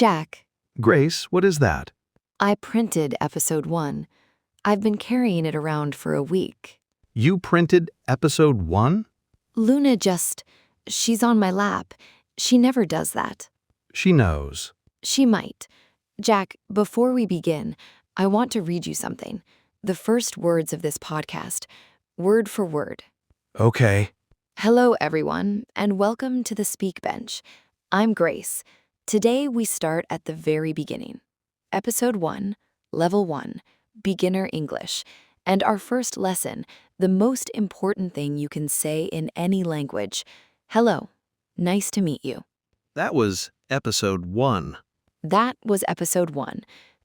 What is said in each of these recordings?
Jack, Grace, what is that? I printed episode 1. I've been carrying it around for a week. You printed episode 1? Luna she's on my lap. She never does that. She knows. She might. Jack, before we begin, I want to read you something. The first words of this podcast, word for word. Okay. Hello, everyone, and welcome to the Speak Bench. I'm Grace. Today, we start at the very beginning. Episode 1, Level 1, Beginner English, and our first lesson, the most important thing you can say in any language. Hello. Nice to meet you. That was episode 1. That was episode 1,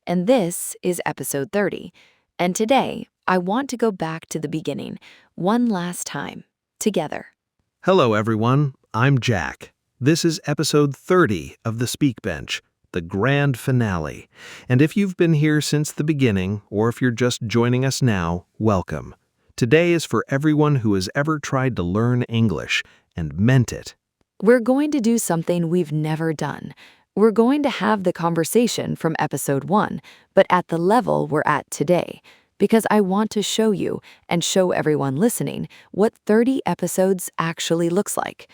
and this is episode 30. And today, I want to go back to the beginning, one last time, together. Hello, everyone. I'm Jack. This is episode 30 of the Speak Bench, the grand finale. And if you've been here since the beginning, or if you're just joining us now, welcome. Today is for everyone who has ever tried to learn English and meant it. We're going to do something we've never done. We're going to have the conversation from episode 1, but at the level we're at today, because I want to show you and show everyone listening what 30 episodes actually looks like.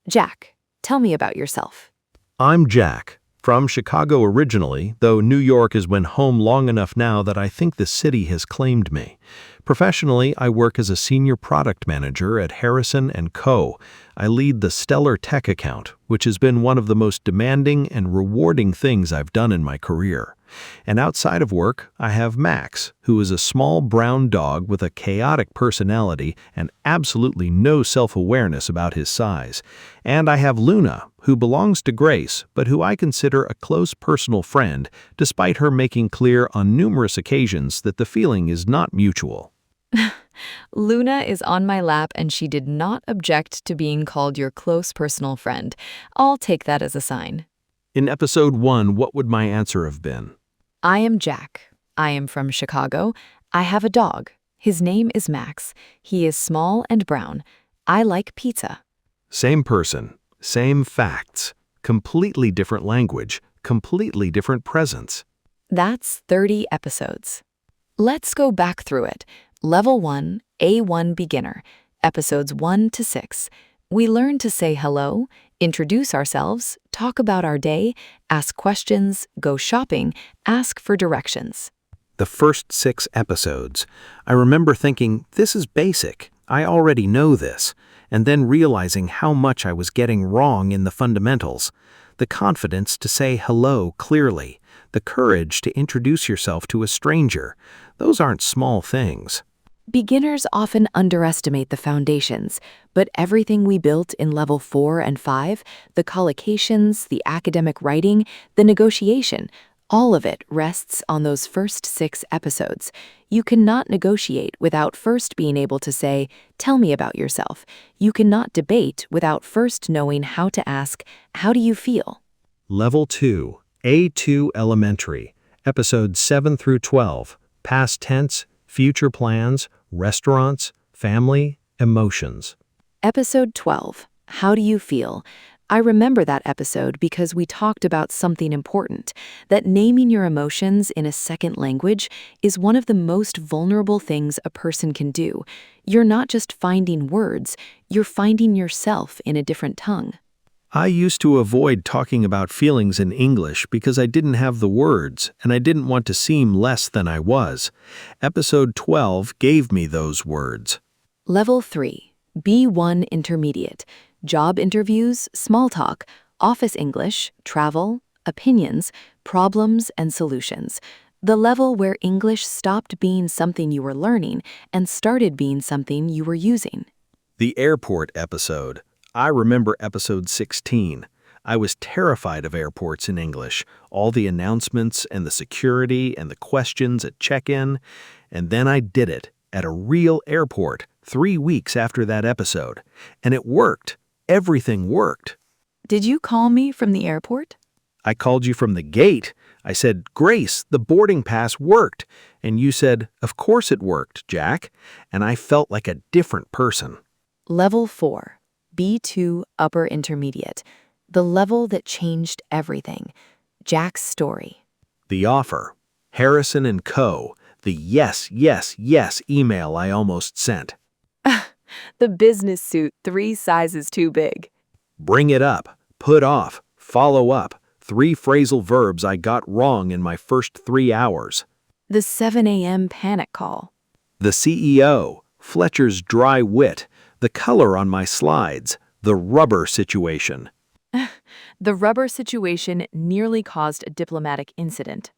Jack, tell me about yourself. I'm Jack, from Chicago originally, though New York has been home long enough now that I think the city has claimed me. Professionally, I work as a senior product manager at Harrison & Co. I lead the Stellar Tech account, which has been one of the most demanding and rewarding things I've done in my career. And outside of work, I have Max, who is a small brown dog with a chaotic personality and absolutely no self-awareness about his size. And I have Luna, who belongs to Grace, but who I consider a close personal friend, despite her making clear on numerous occasions that the feeling is not mutual. Luna is on my lap and she did not object to being called your close personal friend. I'll take that as a sign. In episode 1, what would my answer have been? I am Jack. I am from Chicago. I have a dog. His name is Max. He is small and brown. I like pizza. Same person, same facts, completely different language, completely different presence. That's 30 episodes. Let's go back through it. Level 1, A1 Beginner, episodes 1 to 6. We learn to say hello, introduce ourselves, talk about our day, ask questions, go shopping, ask for directions. The first 6 episodes, I remember thinking, this is basic, I already know this, and then realizing how much I was getting wrong in the fundamentals. The confidence to say hello clearly, the courage to introduce yourself to a stranger, those aren't small things. Beginners often underestimate the foundations, but everything we built in level 4 and 5, the collocations, the academic writing, the negotiation, all of it rests on those first 6 episodes. You cannot negotiate without first being able to say, tell me about yourself. You cannot debate without first knowing how to ask, how do you feel? Level 2, A2 Elementary, episodes 7 through 12, past tense, future plans, restaurants, family, emotions. Episode 12, How Do You Feel? I remember that episode because we talked about something important, that naming your emotions in a second language is one of the most vulnerable things a person can do. You're not just finding words, you're finding yourself in a different tongue. I used to avoid talking about feelings in English because I didn't have the words and I didn't want to seem less than I was. Episode 12 gave me those words. Level 3, B1 Intermediate, job interviews, small talk, office English, travel, opinions, problems, and solutions. The level where English stopped being something you were learning and started being something you were using. The airport episode. I remember episode 16. I was terrified of airports in English, all the announcements and the security and the questions at check-in. And then I did it at a real airport 3 weeks after that episode. And it worked. Everything worked. Did you call me from the airport? I called you from the gate. I said, Grace, the boarding pass worked. And you said, of course it worked, Jack. And I felt like a different person. Level 4, B2 Upper Intermediate, the level that changed everything. Jack's story. The offer. Harrison and Co. The yes, yes, yes email I almost sent. The business suit 3 sizes too big. Bring it up. Put off. Follow up. 3 phrasal verbs I got wrong in my first 3 hours. The 7 a.m. panic call. The CEO. Fletcher's dry wit. The color on my slides. The rubber situation. The rubber situation nearly caused a diplomatic incident.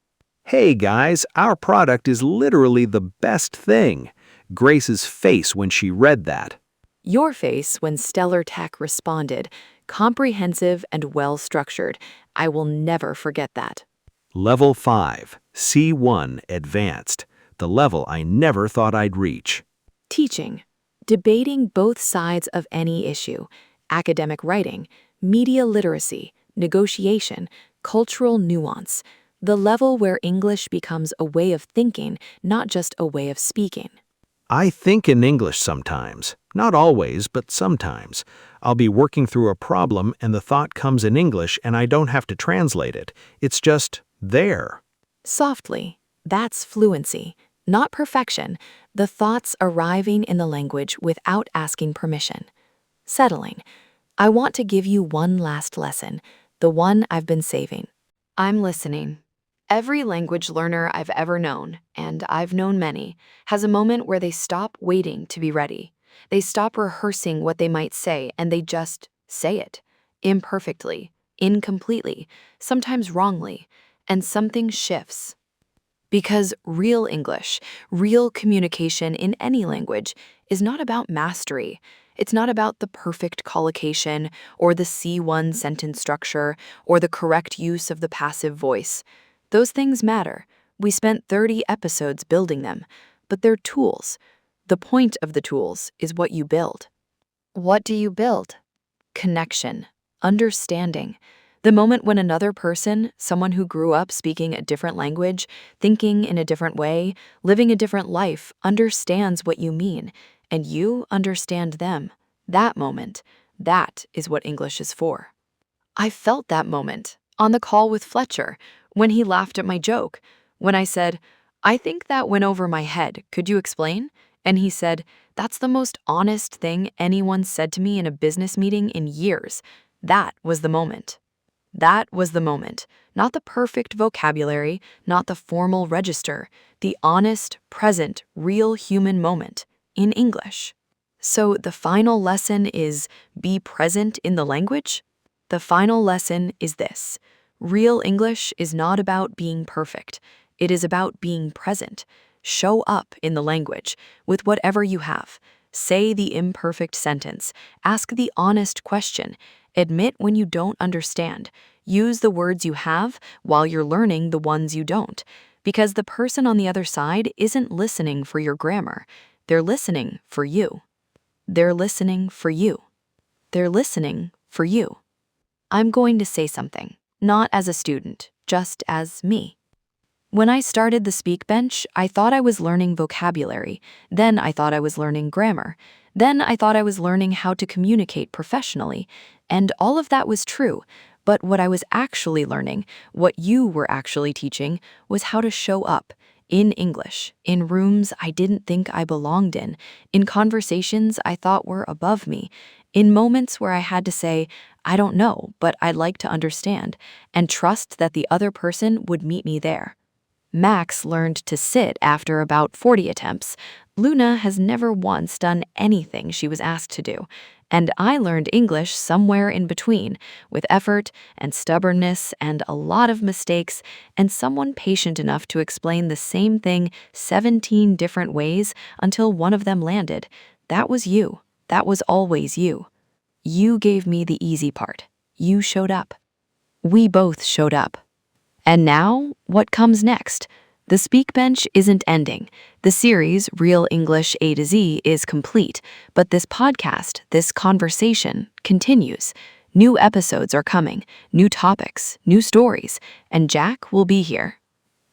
Hey guys, our product is literally the best thing. Grace's face when she read that. Your face when Stellar Tech responded, comprehensive and well-structured. I will never forget that. Level 5, C1 Advanced. The level I never thought I'd reach. Teaching. Debating both sides of any issue. Academic writing, media literacy, negotiation, cultural nuance. The level where English becomes a way of thinking, not just a way of speaking. I think in English sometimes. Not always, but sometimes. I'll be working through a problem and the thought comes in English and I don't have to translate it. It's just there. Softly. That's fluency, not perfection. The thoughts arriving in the language without asking permission. Settling. I want to give you one last lesson, the one I've been saving. I'm listening. Every language learner I've ever known, and I've known many, has a moment where they stop waiting to be ready. They stop rehearsing what they might say and they just say it. Imperfectly, incompletely, sometimes wrongly, and something shifts. Because real English, real communication in any language is not about mastery. It's not about the perfect collocation or the C1 sentence structure or the correct use of the passive voice. Those things matter. We spent 30 episodes building them, but they're tools. The point of the tools is what you build. What do you build? Connection, understanding. The moment when another person, someone who grew up speaking a different language, thinking in a different way, living a different life, understands what you mean, and you understand them. That moment, that is what English is for. I felt that moment on the call with Fletcher, when he laughed at my joke, when I said, I think that went over my head, could you explain? And he said, that's the most honest thing anyone said to me in a business meeting in years. That was the moment. That was the moment. Not the perfect vocabulary, not the formal register, the honest, present, real human moment in English. So the final lesson is be present in the language? The final lesson is this. Real English is not about being perfect. It is about being present. Show up in the language with whatever you have. Say the imperfect sentence. Ask the honest question. Admit when you don't understand. Use the words you have while you're learning the ones you don't. Because the person on the other side isn't listening for your grammar. They're listening for you. They're listening for you. They're listening for you. I'm going to say something, not as a student, just as me. When I started the Speak Bench, I thought I was learning vocabulary. Then I thought I was learning grammar. Then I thought I was learning how to communicate professionally. And all of that was true. But what I was actually learning, what you were actually teaching, was how to show up in English, in rooms I didn't think I belonged in conversations I thought were above me, in moments where I had to say, I don't know, but I'd like to understand, and trust that the other person would meet me there. Max learned to sit after about 40 attempts. Luna has never once done anything she was asked to do. And I learned English somewhere in between, with effort and stubbornness and a lot of mistakes and someone patient enough to explain the same thing 17 different ways until one of them landed. That was you. That was always you. You gave me the easy part. You showed up. We both showed up. And now, what comes next? The Speak Bench isn't ending. The series, Real English A to Z, is complete, but this podcast, this conversation, continues. New episodes are coming, new topics, new stories, and Jack will be here.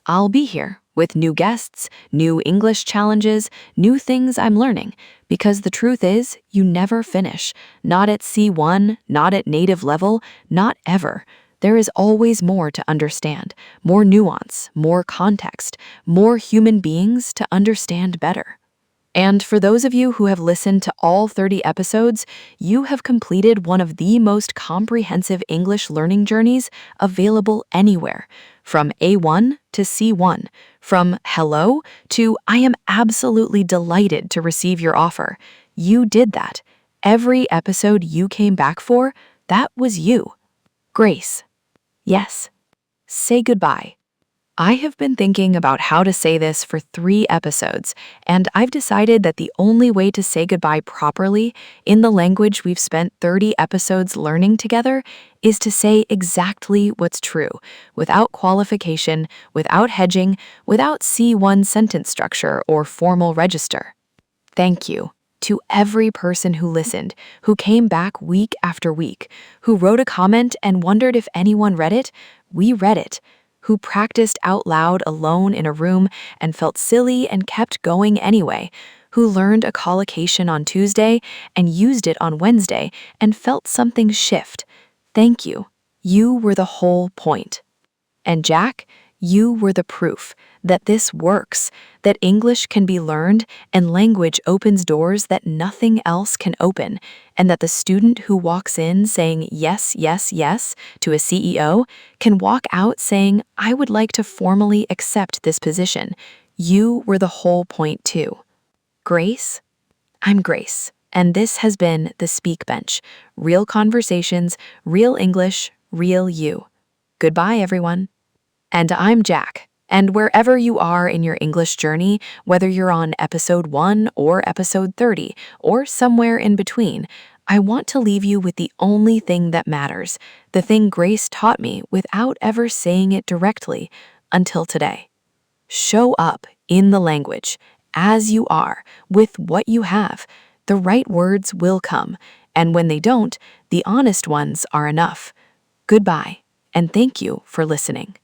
I'll be here with new guests, new English challenges, new things I'm learning, because the truth is, you never finish. Not at C1, not at native level, not ever. There is always more to understand, more nuance, more context, more human beings to understand better. And for those of you who have listened to all 30 episodes, you have completed one of the most comprehensive English learning journeys available anywhere, from A1 to C1, from hello to I am absolutely delighted to receive your offer. You did that. Every episode you came back for, that was you. Grace. Yes. Say goodbye. I have been thinking about how to say this for 3 episodes, and I've decided that the only way to say goodbye properly in the language we've spent 30 episodes learning together is to say exactly what's true, without qualification, without hedging, without C1 sentence structure or formal register. Thank you to every person who listened, who came back week after week, who wrote a comment and wondered if anyone read it. We read it. Who practiced out loud alone in a room and felt silly and kept going anyway, who learned a collocation on Tuesday and used it on Wednesday and felt something shift. Thank you. You were the whole point. And Jack, you were the proof that this works, that English can be learned and language opens doors that nothing else can open, and that the student who walks in saying yes, yes, yes to a CEO can walk out saying, I would like to formally accept this position. You were the whole point too. Grace? I'm Grace, and this has been The Speak Bench. Real conversations, real English, real you. Goodbye, everyone. And I'm Jack. And wherever you are in your English journey, whether you're on episode 1 or episode 30 or somewhere in between, I want to leave you with the only thing that matters, the thing Grace taught me without ever saying it directly until today. Show up in the language, as you are, with what you have. The right words will come, and when they don't, the honest ones are enough. Goodbye, and thank you for listening.